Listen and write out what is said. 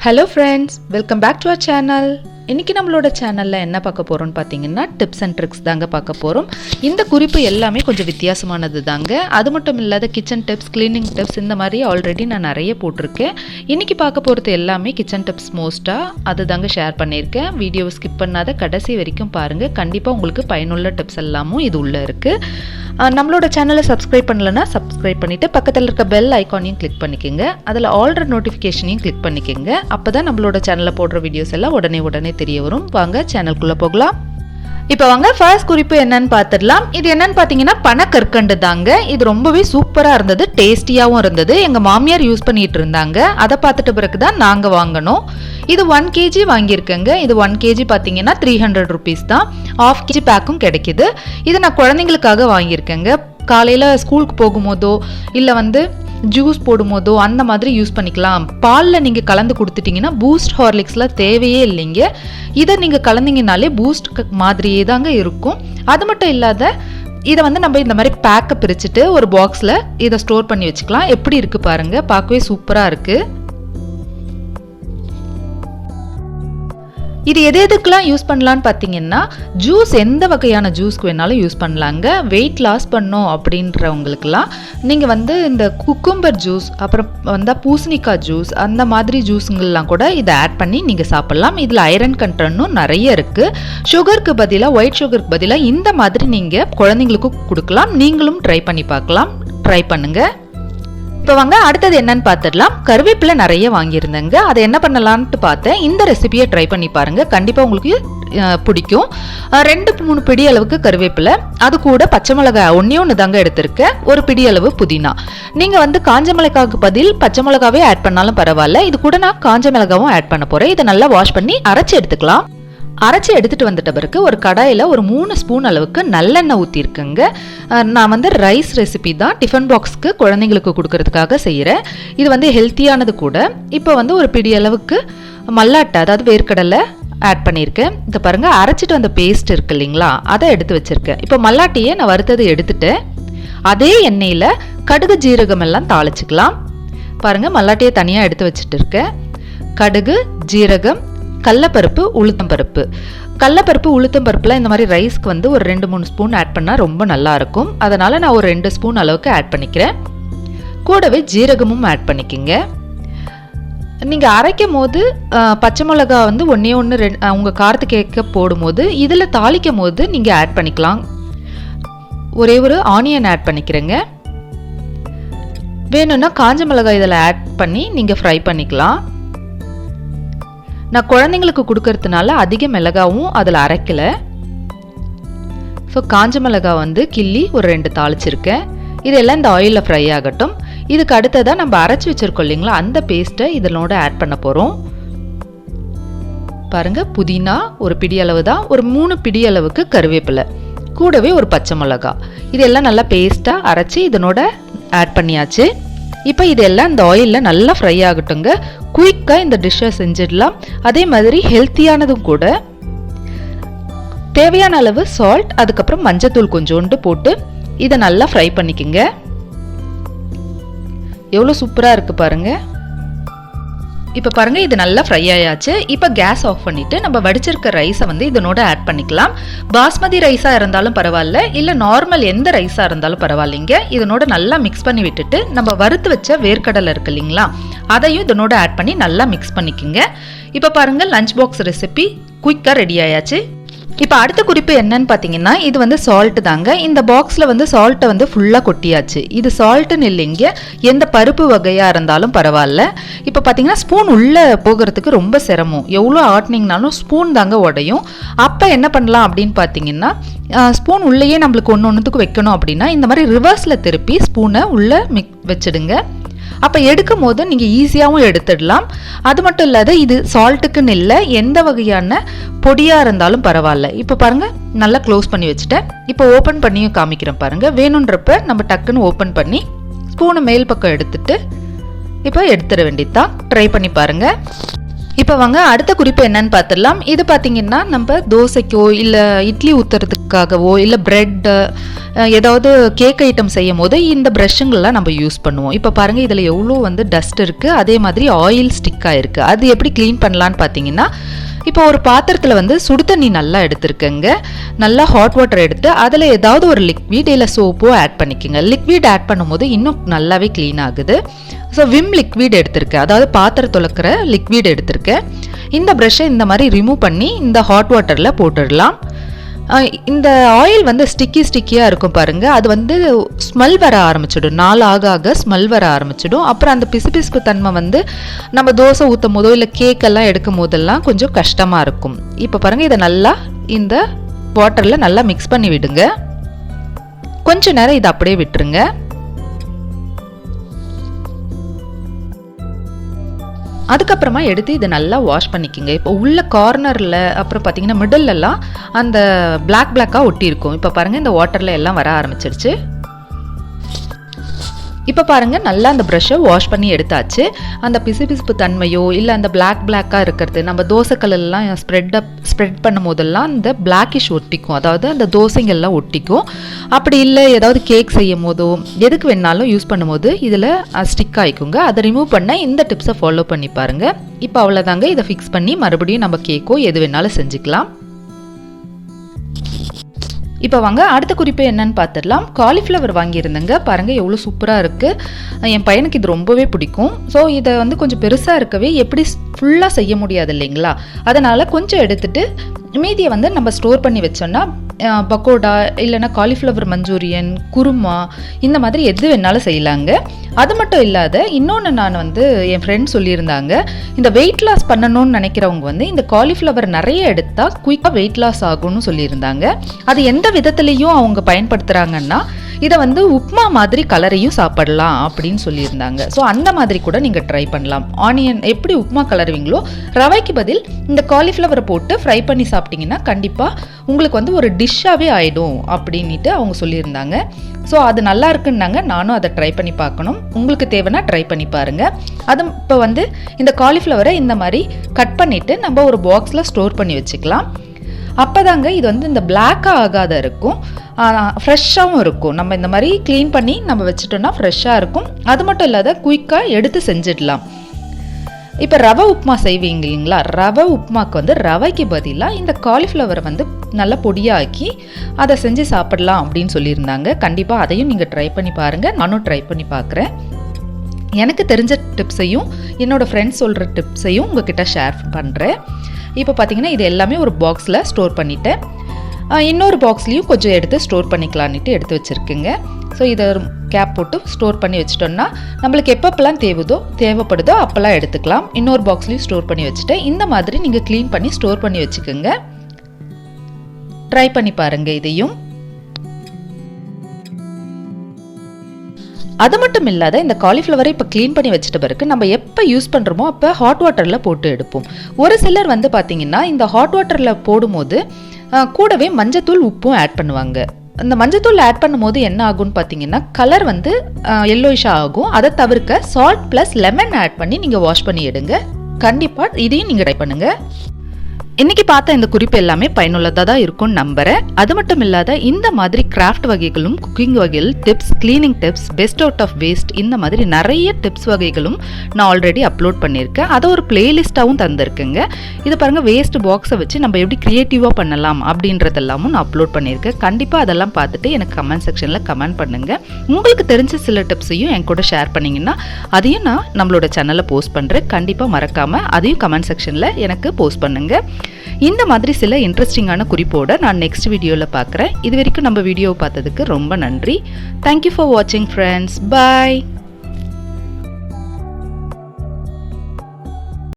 Hello friends, welcome back to our channel. இன்னைக்கு நம்மளோட சேனல்ல என்ன பார்க்க போறோம்னு பாத்தீங்கன்னா டிப்ஸ் அண்ட் ட்ரிக்ஸ் தாங்க பார்க்க போறோம். இந்த குறிப்பு எல்லாமே கொஞ்சம் வித்தியாசமானது தாங்க. அது மட்டும் இல்லாத கிச்சன் டிப்ஸ், க்ளீனிங் டிப்ஸ் இந்த மாதிரி ஆல்ரெடி நான் நிறைய போட்டுருக்கேன். இன்னைக்கு பார்க்க போறது எல்லாமே கிச்சன் டிப்ஸ் மோஸ்டா அது தாங்க ஷேர் பண்ணியிருக்கேன். வீடியோவை ஸ்கிப் பண்ணாத கடைசி வரைக்கும் பாருங்க. கண்டிப்பா உங்களுக்கு பயனுள்ள டிப்ஸ் எல்லாமும் இது உள்ள இருக்கு. நம்மளோட சேனலை சப்ஸ்கிரைப் பண்ணலன்னா சப்ஸ்கிரைப் பண்ணிட்டு பக்கத்தில் இருக்க பெல் ஐக்கானையும் கிளிக் பண்ணிக்கோங்க. அதில் ஆல்ரெடி நோட்டிஃபிகேஷனையும் கிளிக் பண்ணிக்கோங்க. அப்பதான் நம்மளோட சேனலில் போடுற வீடியோஸ் எல்லாம் உடனே தெரிய வரும். வாங்க சேனலுக்குள்ள போகலாம். இப்போ வாங்க ஃபர்ஸ்ட் குறிப்பு என்னன்னு பார்த்துடலாம். இது என்னன்னு பார்த்தீங்கன்னா பனக்கற்கண்டு தாங்க. இது ரொம்பவே சூப்பராக இருந்தது, டேஸ்டியாகவும் இருந்தது. எங்கள் மாமியார் யூஸ் பண்ணிட்டு இருந்தாங்க. அதை பார்த்துட்டு பிறகு தான் நாங்கள் வாங்கினோம். இது 1 kg வாங்கியிருக்கேங்க. இது 1 kg பார்த்தீங்கன்னா 300 rupees தான். 1/2 kg பேக்கும் கிடைக்குது. இது நான் குழந்தைங்களுக்காக வாங்கியிருக்கேங்க. காலையில் ஸ்கூலுக்கு போகும்போதோ இல்லை ஜூஸ் போடும்போதோ அந்த மாதிரி யூஸ் பண்ணிக்கலாம். பாலில் நீங்கள் கலந்து கொடுத்துட்டிங்கன்னா பூஸ்ட் ஹார்லிக்ஸ்லாம் தேவையே இல்லைங்க. இதை நீங்கள் கலந்தீங்கனாலே பூஸ்ட் மாதிரியே தாங்க இருக்கும். அது மட்டும் இல்லாத இதை நம்ம இந்த மாதிரி பேக்கை பிரிச்சுட்டு ஒரு பாக்ஸில் இதை ஸ்டோர் பண்ணி வச்சுக்கலாம். எப்படி இருக்குது பாருங்கள், பார்க்கவே சூப்பராக இருக்குது. இது எதுக்கெல்லாம் யூஸ் பண்ணலான்னு பார்த்தீங்கன்னா ஜூஸ், எந்த வகையான ஜூஸ்க்கு வேணாலும் யூஸ் பண்ணலாங்க. வெயிட் லாஸ் பண்ணோம் அப்படின்றவங்களுக்கெல்லாம் நீங்கள் இந்த குக்கும்பர் ஜூஸ், அப்புறம் பூசணிக்காய் ஜூஸ், அந்த மாதிரி ஜூஸுங்கள்லாம் கூட இதை ஆட் பண்ணி நீங்கள் சாப்பிட்லாம். இதில் ஐரன் கண்டென்ட்டும் நிறைய இருக்குது. சுகருக்கு பதிலாக, ஒயிட் சுகருக்கு பதிலாக இந்த மாதிரி நீங்கள் குழந்தைங்களுக்கு கொடுக்கலாம். நீங்களும் ட்ரை பண்ணி பார்க்கலாம். ட்ரை பண்ணுங்கள். இப்போ வாங்க அடுத்தது என்னன்னு பார்த்துடலாம். கருவேப்பிலை நிறைய வாங்கியிருந்தேங்க. அதை என்ன பண்ணலான்ட்டு பார்த்தேன். இந்த ரெசிபியை ட்ரை பண்ணி பாருங்க, கண்டிப்பாக உங்களுக்கு பிடிக்கும். 2-3 பிடி அளவுக்கு கருவேப்பிலை, அது கூட பச்சை மிளகாய் ஒன்று தாங்க எடுத்திருக்கேன். ஒரு பிடி அளவு புதினா. நீங்கள் காஞ்ச மிளகாய்க்கு பதில் பச்சை மிளகாவே ஆட் பண்ணாலும் பரவாயில்ல. இது கூட நான் காஞ்ச மிளகாவும் ஆட் பண்ண போகிறேன். இதை நல்லா வாஷ் பண்ணி அரைச்சி எடுத்துக்கலாம். அரைச்சி எடுத்துட்டு வந்துட்ட பிறகு ஒரு கடாயில் ஒரு 3 ஸ்பூன் அளவுக்கு நல்லெண்ணெய் ஊற்றிருக்கேங்க. நான் ரைஸ் ரெசிபி தான், டிஃபன் பாக்ஸ்க்கு குழந்தைங்களுக்கு கொடுக்கறதுக்காக செய்கிறேன். இது ஹெல்த்தியானது கூட. இப்போ ஒரு பிடி அளவுக்கு மல்லாட்டை, அதாவது வேர்க்கடலை ஆட் பண்ணியிருக்கேன். இதை பாருங்கள், அரைச்சிட்டு வந்த பேஸ்ட் இருக்கு இல்லைங்களா, அதை எடுத்து வச்சுருக்கேன். இப்போ மல்லாட்டையே நான் வறுத்ததை எடுத்துட்டு அதே எண்ணெயில் கடுகு ஜீரகம் எல்லாம் தாளிச்சுக்கலாம். பாருங்கள், மல்லாட்டையை தனியாக எடுத்து வச்சுட்டு இருக்கேன். கடுகு, ஜீரகம், கடலைப்பருப்பு, உளுத்தம்பருப்பு. கடலைப்பருப்பு, உளுத்தம்பருப்புலாம் இந்த மாதிரி ரைஸ்க்கு ஒரு 2-3 ஸ்பூன் ஆட் பண்ணால் ரொம்ப நல்லா இருக்கும். அதனால நான் ஒரு 2 ஸ்பூன் அளவுக்கு ஆட் பண்ணிக்கிறேன். கூடவே ஜீரகமும் ஆட் பண்ணிக்கோங்க. நீங்கள் அரைக்கும் போது பச்சை மிளகா ஒன்றே ஒன்று உங்கள் காரத்துக்கு போடும்போது, இதில் தாளிக்கும் போது நீங்கள் ஆட் பண்ணிக்கலாம். ஒரே ஒரு ஆனியன் ஆட் பண்ணிக்கிறேங்க. வேணும்னா காஞ்ச மிளகாய் இதில் ஆட் பண்ணி நீங்கள் ஃப்ரை பண்ணிக்கலாம். நான் குழந்தைங்களுக்கு கொடுக்கறதுனால அதிக மிளகாவும் அதில் அரைக்கலை. ஸோ காஞ்ச மிளகா கிள்ளி ஒரு 2 தாளிச்சிருக்கேன். இதெல்லாம் இந்த ஆயிலில் ஃப்ரை ஆகட்டும். இதுக்கு அடுத்ததாக நம்ம அரைச்சி வச்சுருக்கோம் இல்லைங்களா, அந்த பேஸ்ட்டை இதனோட ஆட் பண்ண போகிறோம். பாருங்கள், புதினா ஒரு பிடி அளவு தான், ஒரு 3 பிடி அளவுக்கு கருவேப்பிலை, கூடவே ஒரு பச்சை மிளகா. இதெல்லாம் நல்லா பேஸ்ட்டாக அரைச்சி இதனோட ஆட் பண்ணியாச்சு. இப்போ இதெல்லாம் இந்த ஆயிலில் நல்லா ஃப்ரை ஆகட்டுங்க. குயிக்காக இந்த டிஷ்ஷை செஞ்சிடலாம். அதே மாதிரி ஹெல்த்தியானதும் கூட. தேவையான அளவு சால்ட், அதுக்கப்புறம் மஞ்சத்தூள் கொஞ்சோண்டு போட்டு இதை நல்லா ஃப்ரை பண்ணிக்கோங்க. எவ்வளோ சூப்பராக இருக்குது பாருங்கள். இப்போ பாருங்கள், இது நல்லா ஃப்ரை ஆயாச்சு. இப்போ கேஸ் ஆஃப் பண்ணிவிட்டு நம்ம வடிச்சிருக்க ரைஸை இதனோட ஆட் பண்ணிக்கலாம். பாஸ்மதி ரைஸாக இருந்தாலும் பரவாயில்ல, இல்லை நார்மல் எந்த ரைஸாக இருந்தாலும் பரவாயில்லைங்க. இதனோட நல்லா மிக்ஸ் பண்ணி விட்டுட்டு நம்ம வறுத்து வச்ச வேர்க்கடலை இருக்கு இல்லைங்களா, அதையும் இதனோட ஆட் பண்ணி நல்லா மிக்ஸ் பண்ணிக்கோங்க. இப்போ பாருங்கள், லஞ்ச் பாக்ஸ் ரெசிபி குயிக்காக ரெடி ஆயாச்சு. இப்போ அடுத்த குறிப்பு என்னன்னு பார்த்தீங்கன்னா, இது சால்ட்டு தாங்க. இந்த பாக்ஸில் சால்ட்டை ஃபுல்லாக கொட்டியாச்சு. இது சால்ட்டுன்னு இல்லைங்க, எந்த பருப்பு வகையாக இருந்தாலும் பரவாயில்ல. இப்போ பார்த்தீங்கன்னா ஸ்பூன் உள்ளே போகிறதுக்கு ரொம்ப சிரமம். எவ்வளோ ஆட்டினீங்கனாலும் ஸ்பூன் தாங்க உடையும். அப்போ என்ன பண்ணலாம் அப்படின்னு பார்த்தீங்கன்னா, ஸ்பூன் உள்ளேயே நம்மளுக்கு ஒன்றுத்துக்கு வைக்கணும் அப்படின்னா இந்த மாதிரி ரிவர்ஸில் திருப்பி ஸ்பூனை உள்ளே வச்சிடுங்க. அப்போ எடுக்கும் போது நீங்கள் ஈஸியாகவும் எடுத்துடலாம். அது மட்டும் இல்லாத இது சால்ட்டுக்குன்னு இல்லை, எந்த வகையான பொடியாக இருந்தாலும் பரவாயில்ல. இப்போ பாருங்கள், நல்லா க்ளோஸ் பண்ணி வச்சுட்டேன். இப்போ ஓப்பன் பண்ணியும் காமிக்கிறேன் பாருங்கள். வேணுன்றப்ப நம்ம டக்குன்னு ஓப்பன் பண்ணி ஸ்பூனை மேல் பக்கம் எடுத்துட்டு இப்போ எடுத்துட வேண்டியதுதான். ட்ரை பண்ணி பாருங்கள். இப்போ வாங்க அடுத்த குறிப்பு என்னன்னு பார்த்துடலாம். இது பார்த்தீங்கன்னா நம்ம தோசைக்கோ இல்லை இட்லி ஊற்றுறதுக்காகவோ இல்லை ப்ரெட்டு ஏதாவது கேக் ஐட்டம் செய்யும் போது இந்த ப்ரஷ்ஷுங்கள்லாம் நம்ம யூஸ் பண்ணுவோம். இப்போ பாருங்கள் இதில் எவ்வளோ வந்து டஸ்ட் இருக்குது, அதே மாதிரி ஆயில் ஸ்டிக் ஆகிருக்கு. அது எப்படி க்ளீன் பண்ணலான்னு பார்த்தீங்கன்னா, இப்போ ஒரு பாத்திரத்தில் வந்து சுடு தண்ணி நல்லா எடுத்துருக்கங்க, நல்லா ஹாட் வாட்டர் எடுத்து அதில் ஏதாவது ஒரு லிக்விட் இல்லை சோப்போ ஆட் பண்ணிக்கோங்க. லிக்விட் ஆட் பண்ணும்போது இன்னும் நல்லாவே க்ளீன் ஆகுது. ஸோ விம் லிக்விட் எடுத்திருக்கேன், அதாவது பாத்திரம் துளக்கிற லிக்விட் எடுத்திருக்கேன். இந்த ப்ரஷ்ஷை இந்த மாதிரி ரிமூவ் பண்ணி இந்த ஹாட் வாட்டரில் போட்டுடலாம். இந்த ஆயில் வந்து ஸ்டிக்கியாக இருக்கும் பாருங்கள், அது வந்து ஸ்மெல் வர ஆரம்பிச்சிடும். நாள் ஆக ஆக ஸ்மெல் வர ஆரம்பிச்சிடும். அப்புறம் அந்த பிசுபிசுப்பு தன்மை வந்து நம்ம தோசை ஊற்றும் போதோ இல்லை கேக்கெல்லாம் எடுக்கும் போதெல்லாம் கொஞ்சம் கஷ்டமாக இருக்கும். இப்போ பாருங்கள், இதை நல்லா இந்த வாட்டரில் நல்லா மிக்ஸ் பண்ணி விடுங்க. கொஞ்ச நேரம் இதை அப்படியே விட்டுருங்க. அதுக்கப்புறமா எடுத்து இதை நல்லா வாஷ் பண்ணிக்கோங்க. இப்போ உள்ள கார்னரில் அப்புறம் பார்த்தீங்கன்னா மிடில்லலாம் அந்த பிளாக்காக ஒட்டியிருக்கும். இப்போ பாருங்கள் இந்த வாட்டரில் எல்லாம் வர ஆரம்பிச்சிருச்சு. இப்போ பாருங்கள் நல்லா அந்த ப்ரஷ்ஷை வாஷ் பண்ணி எடுத்தாச்சு. அந்த பிசுபிசுப்பு தன்மையோ இல்லை அந்த பிளாக்காக இருக்கிறது, நம்ம தோசைக்கல்லாம் ஸ்ப்ரெட் பண்ணும் போதெல்லாம் அந்த பிளாக்கிஷ் ஒட்டிக்கும், அதாவது அந்த தோசைங்கள்லாம் ஒட்டிக்கும். அப்படி இல்லை ஏதாவது கேக் செய்யும் போதோ எதுக்கு வேணாலும் யூஸ் பண்ணும்போது இதில் ஸ்டிக் ஆகிக்குங்க. அதை ரிமூவ் பண்ண இந்த டிப்ஸை ஃபாலோ பண்ணி பாருங்கள். இப்போ அவ்வளோதாங்க, இதை ஃபிக்ஸ் பண்ணி மறுபடியும் நம்ம கேக்கோ எது வேணாலும் செஞ்சுக்கலாம். இப்போ வாங்க அடுத்த குறிப்பு என்னன்னு பார்த்துடலாம். காலிஃப்ளவர் வாங்கியிருந்தேங்க, பாருங்கள் எவ்வளோ சூப்பராக இருக்குது. என் பையனுக்கு இது ரொம்பவே பிடிக்கும். ஸோ இதை வந்து கொஞ்சம் பெருசாக இருக்கவே எப்படி ஃபுல்லாக செய்ய முடியாது இல்லைங்களா, அதனால் கொஞ்சம் எடுத்துகிட்டு மீதியை வந்து நம்ம ஸ்டோர் பண்ணி வச்சோன்னா பக்கோடா இல்லைன்னா காலிஃப்ளவர் மஞ்சூரியன், குருமா இந்த மாதிரி எது வேணாலும் செய்யலாங்க. அது மட்டும் இல்லாத இன்னொன்று நான் வந்து என் ஃப்ரெண்ட் சொல்லியிருந்தாங்க, இந்த வெயிட் லாஸ் பண்ணணும்னு நினைக்கிறவங்க வந்து இந்த காலிஃப்ளவர் நிறைய எடுத்தால் குயிக்காக வெயிட் லாஸ் ஆகும்னு சொல்லியிருந்தாங்க. அது எந்த விதத்துலேயும் அவங்க பயன்படுத்துகிறாங்கன்னா, இதை வந்து உப்மா மாதிரி கலரையும் சாப்பிடலாம் அப்படின்னு சொல்லியிருந்தாங்க. ஸோ அந்த மாதிரி கூட நீங்கள் ட்ரை பண்ணலாம். ஆனியன் எப்படி உப்மா கலருவீங்களோ ரவைக்கு பதில் இந்த காலிஃப்ளவரை போட்டு ஃப்ரை பண்ணி சாப்பிட்டிங்கன்னா கண்டிப்பாக உங்களுக்கு வந்து ஒரு டிஷ்ஷாகவே ஆகிடும் அப்படின்ட்டு அவங்க சொல்லியிருந்தாங்க. ஸோ அது நல்லா இருக்குன்னாங்க, நானும் அதை ட்ரை பண்ணி பார்க்கணும். உங்களுக்கு தேவைன்னா ட்ரை பண்ணி பாருங்கள். அது இப்போ வந்து இந்த காலிஃப்ளவரை இந்த மாதிரி கட் பண்ணிவிட்டு நம்ம ஒரு பாக்ஸில் ஸ்டோர் பண்ணி வச்சுக்கலாம். அப்போதாங்க இது வந்து இந்த பிளாக்காக ஆகாத இருக்கும், ஃப்ரெஷ்ஷாகவும் இருக்கும். நம்ம இந்த மாதிரி க்ளீன் பண்ணி நம்ம வச்சுட்டோம்னா ஃப்ரெஷ்ஷாக இருக்கும். அது மட்டும் இல்லாத குயிக்காக எடுத்து செஞ்சிடலாம். இப்போ ரவை உப்புமா செய்வீங்க இல்லைங்களா, ரவை உப்புமாக்கு வந்து ரவைக்கு பதிலாக இந்த காலிஃப்ளவரை வந்து நல்லா பொடியாக்கி அதை செஞ்சு சாப்பிடலாம் அப்படின்னு சொல்லியிருந்தாங்க. கண்டிப்பாக அதையும் நீங்கள் ட்ரை பண்ணி பாருங்கள். நானும் ட்ரை பண்ணி பார்க்குறேன். எனக்கு தெரிஞ்ச டிப்ஸையும் என்னோடய ஃப்ரெண்ட்ஸ் சொல்கிற டிப்ஸையும் உங்ககிட்ட ஷேர் பண்ணுறேன். இப்போ பார்த்தீங்கன்னா இது எல்லாமே ஒரு பாக்ஸில் ஸ்டோர் பண்ணிவிட்டேன். இன்னொரு பாக்ஸ்லேயும் கொஞ்சம் எடுத்து ஸ்டோர் பண்ணிக்கலான்ட்டு எடுத்து வச்சுருக்குங்க. ஸோ இதை கேப் போட்டு ஸ்டோர் பண்ணி வச்சிட்டோம்னா நம்மளுக்கு எப்பப்பெல்லாம் தேவைப்படுதோ அப்போல்லாம் எடுத்துக்கலாம். இன்னொரு பாக்ஸ்லேயும் ஸ்டோர் பண்ணி வச்சுட்டேன். இந்த மாதிரி நீங்கள் க்ளீன் பண்ணி ஸ்டோர் பண்ணி வச்சுக்கோங்க. ட்ரை பண்ணி பாருங்கள் இதையும். அது மட்டும் இல்லாத இந்த காலிஃப்ளவரை இப்போ க்ளீன் பண்ணி வச்சுட்ட பிறகு நம்ம எப்போ யூஸ் பண்ணுறோமோ அப்போ ஹாட் வாட்டரில் போட்டு எடுப்போம். ஒரு சிலர் வந்து பார்த்திங்கன்னா இந்த ஹாட் வாட்டரில் போடும்போது கூடவே மஞ்சத்தூள் உப்பும் ஆட் பண்ணுவாங்க. இந்த மஞ்சத்தூள் ஆட் பண்ணும்போது என்ன ஆகும்னு பார்த்தீங்கன்னா கலர் வந்து எல்லோயிஷாக ஆகும். அதை தவிர்க்க சால்ட் ப்ளஸ் லெமன் ஆட் பண்ணி நீங்கள் வாஷ் பண்ணி எடுங்க. கண்டிப்பாக இதையும் நீங்கள் ட்ரை பண்ணுங்கள். இன்னைக்கு பார்த்த இந்த குறிப்பு எல்லாமே பயனுள்ளதாக தான் இருக்கும்னு நம்புறேன். அது மட்டும் இல்லாத இந்த மாதிரி கிராஃப்ட் வகைகளும் குக்கிங் வகைகள் tips, cleaning tips, best out of waste இந்த மாதிரி நிறைய டிப்ஸ் வகைகளும் நான் ஆல்ரெடி அப்லோட் பண்ணியிருக்கேன். அதை ஒரு பிளேலிஸ்ட்டாகவும் தந்திருக்கேங்க. இது பாருங்கள், வேஸ்ட் பாக்ஸை வச்சு நம்ம எப்படி க்ரியேட்டிவாக பண்ணலாம் அப்படின்றதெல்லாமும் நான் அப்லோட் பண்ணியிருக்கேன். கண்டிப்பாக அதெல்லாம் பார்த்துட்டு எனக்கு கமெண்ட் செக்ஷனில் கமெண்ட் பண்ணுங்கள். உங்களுக்கு தெரிஞ்ச சில டிப்ஸையும் என் கூட ஷேர் பண்ணிங்கன்னா அதையும் நான் நம்மளோட சேனலில் போஸ்ட் பண்ணுறேன். கண்டிப்பாக மறக்காமல் அதையும் கமெண்ட் செக்ஷனில் எனக்கு போஸ்ட் பண்ணுங்கள். இந்த மாதிரி சில இன்ட்ரெஸ்டிங்கான குறிப்போட நான் நெக்ஸ்ட் வீடியோவில் பார்க்குறேன். இது வரைக்கும் நம்ம வீடியோவை பார்த்ததுக்கு ரொம்ப நன்றி. தேங்க்யூ ஃபார் வாட்சிங் ஃப்ரெண்ட்ஸ். பாய்.